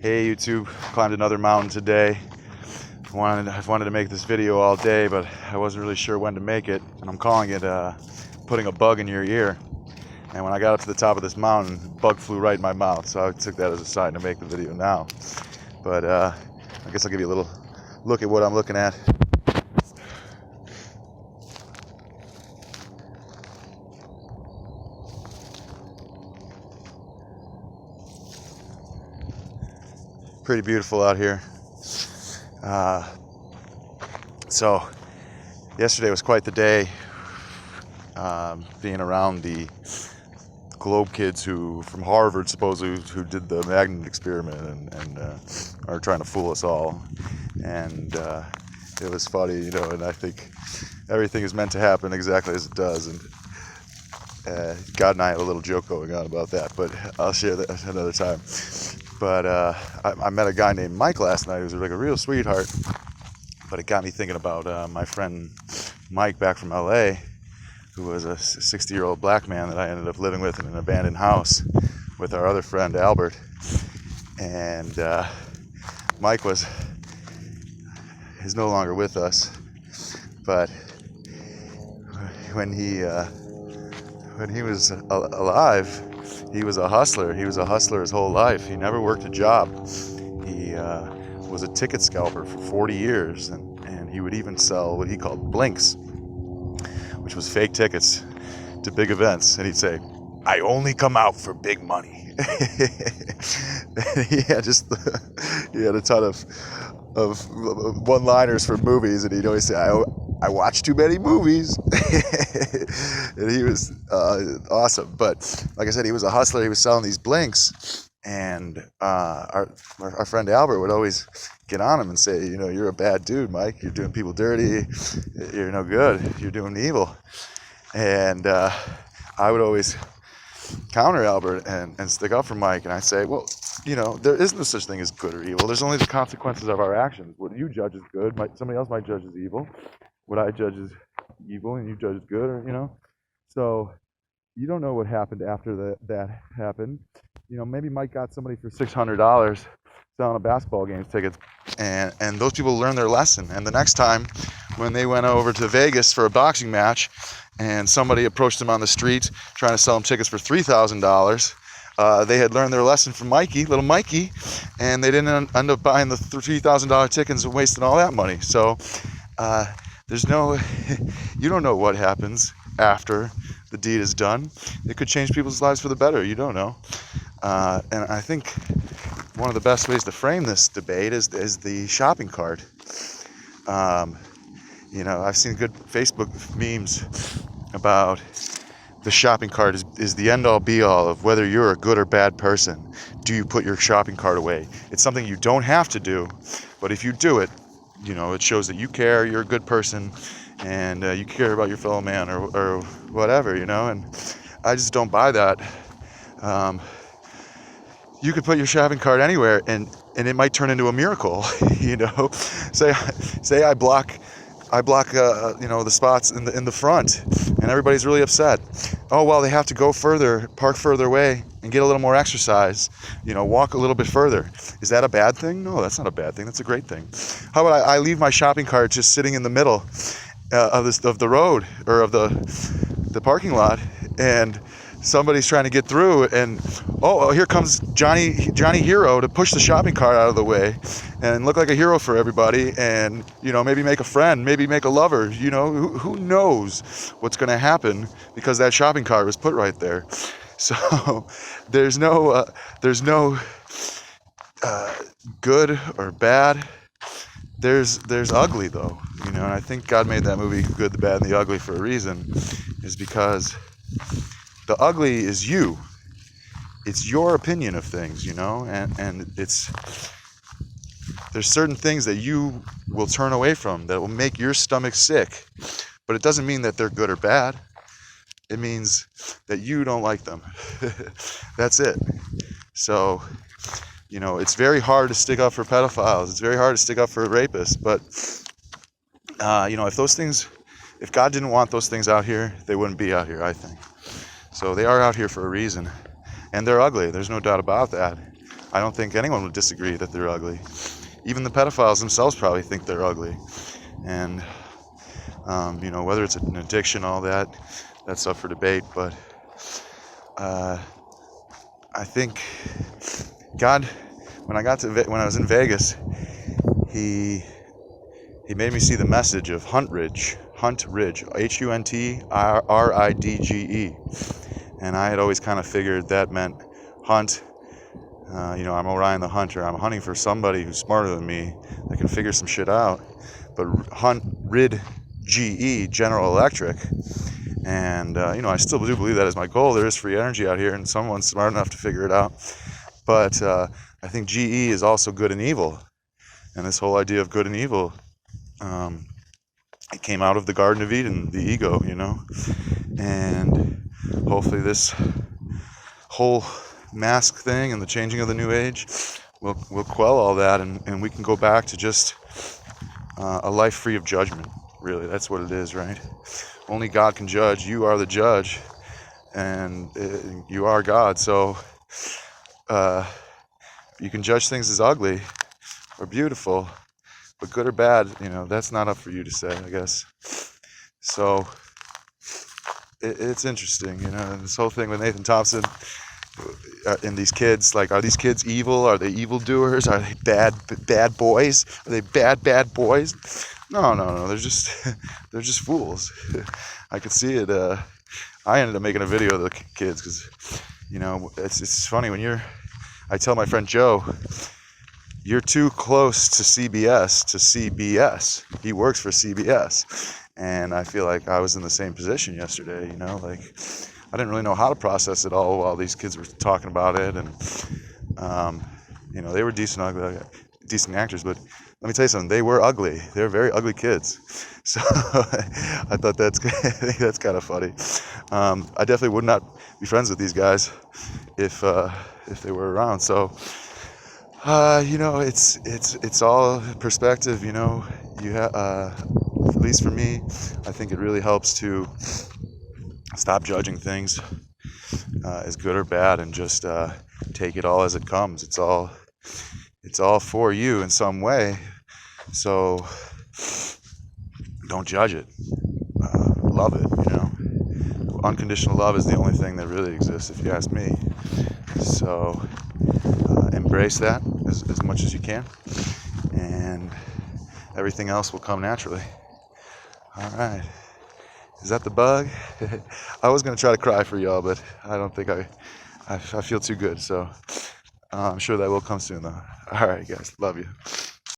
Hey YouTube, climbed another mountain today. I've wanted to make this video all day, but I wasn't really sure when to make it, and I'm calling it putting a bug in your ear. And when I got up to the top of this mountain, a bug flew right in my mouth, so I took that as a sign to make the video now. But I guess I'll give you a little look at what I'm looking at. Pretty beautiful out here. So yesterday was quite the day, being around the globe kids from Harvard supposedly who did the magnet experiment and are trying to fool us all. And it was funny, and I think everything is meant to happen exactly as it does. And God and I have a little joke going on about that, but I'll share that another time. But I met a guy named Mike last night who was like a real sweetheart. But it got me thinking about my friend Mike back from LA, who was a 60-year-old black man that I ended up living with in an abandoned house with our other friend Albert. And Mike is no longer with us, but when he was alive, he was a hustler. He was a hustler his whole life. He never worked a job. He was a ticket scalper for 40 years, and he would even sell what he called blinks, which was fake tickets to big events. And he'd say, "I only come out for big money." he had a ton of one-liners for movies, and he'd always say, I watch too many movies. And he was awesome. But like I said, he was a hustler. He was selling these blinks, and our friend Albert would always get on him and say, "You're a bad dude, Mike. You're doing people dirty. You're no good. You're doing evil." And I would always counter Albert and stick up for Mike, and I'd say, well, there is no such thing as good or evil. There's only the consequences of our actions. What you judge as good, somebody else might judge as evil. What I judge as evil and you judge as good, or so you don't know what happened after that happened. Maybe Mike got somebody for $600 selling a basketball game tickets, and those people learned their lesson. And the next time when they went over to Vegas for a boxing match and somebody approached them on the street trying to sell them tickets for $3,000, they had learned their lesson from little Mikey, and they didn't end up buying the $3,000 tickets and wasting all that money. So you don't know what happens after the deed is done. It could change people's lives for the better. You don't know. And I think one of the best ways to frame this debate is the shopping cart. I've seen good Facebook memes about the shopping cart is the end-all be-all of whether you're a good or bad person. Do you put your shopping cart away? It's something you don't have to do, but if you do it, it shows that you care, you're a good person, and you care about your fellow man or whatever, and I just don't buy that. You could put your shopping cart anywhere, and it might turn into a miracle. Say I block the spots in the front, and everybody's really upset. Oh, well, they have to go further, park further away, and get a little more exercise. Walk a little bit further. Is that a bad thing? No, that's not a bad thing. That's a great thing. How about I leave my shopping cart just sitting in the middle of the road or of the parking lot, and somebody's trying to get through, and here comes Johnny Hero to push the shopping cart out of the way and look like a hero for everybody, and maybe make a friend, maybe make a lover. Who knows what's going to happen because that shopping cart was put right there. So there's no good or bad. There's ugly though, and I think God made that movie Good, the Bad, and the Ugly for a reason, is because the ugly is you. It's your opinion of things, and there's certain things that you will turn away from that will make your stomach sick, but it doesn't mean that they're good or bad. It means that you don't like them. That's it. So, it's very hard to stick up for pedophiles. It's very hard to stick up for rapists, but if God didn't want those things out here, they wouldn't be out here, I think. So they are out here for a reason, and they're ugly. There's no doubt about that. I don't think anyone would disagree that they're ugly. Even the pedophiles themselves probably think they're ugly. And, whether it's an addiction, all that, that's up for debate. But I think God, when I was in Vegas, He made me see the message of Hunt Ridge, Huntridge, Huntridge. And I had always kind of figured that meant hunt. I'm Orion the Hunter. I'm hunting for somebody who's smarter than me that can figure some shit out. But Hunt Rid GE, General Electric. And, I still do believe that is my goal. There is free energy out here, and someone's smart enough to figure it out. But I think GE is also good and evil. And this whole idea of good and evil, it came out of the Garden of Eden, the ego, And hopefully this whole mask thing and the changing of the new age will quell all that, and we can go back to just a life free of judgment. Really, that's what it is, right? Only God can judge. You are the judge, and you are God. So you can judge things as ugly or beautiful, but good or bad, that's not up for you to say, I guess. So it's interesting, this whole thing with Nathan Thompson and these kids. Like, are these kids evil? Are they evildoers? Are they bad boys? Are they bad boys? No. They're just fools. I could see it. I ended up making a video of the kids because, it's funny when I tell my friend Joe, you're too close to CBS. He works for CBS. And I feel like I was in the same position yesterday, like I didn't really know how to process it all while these kids were talking about it. And, they were decent actors, but let me tell you something, they were ugly. They were very ugly kids. So I thought that's kind of funny. I definitely would not be friends with these guys if they were around. So, it's all perspective, you have, at least for me, I think it really helps to stop judging things as good or bad and just take it all as it comes. It's all for you in some way, so don't judge it. Love it, Unconditional love is the only thing that really exists, if you ask me. So embrace that as much as you can, and everything else will come naturally. All right. Is that the bug? I was going to try to cry for y'all, but I don't think I feel too good. So I'm sure that will come soon, though. All right, guys. Love you.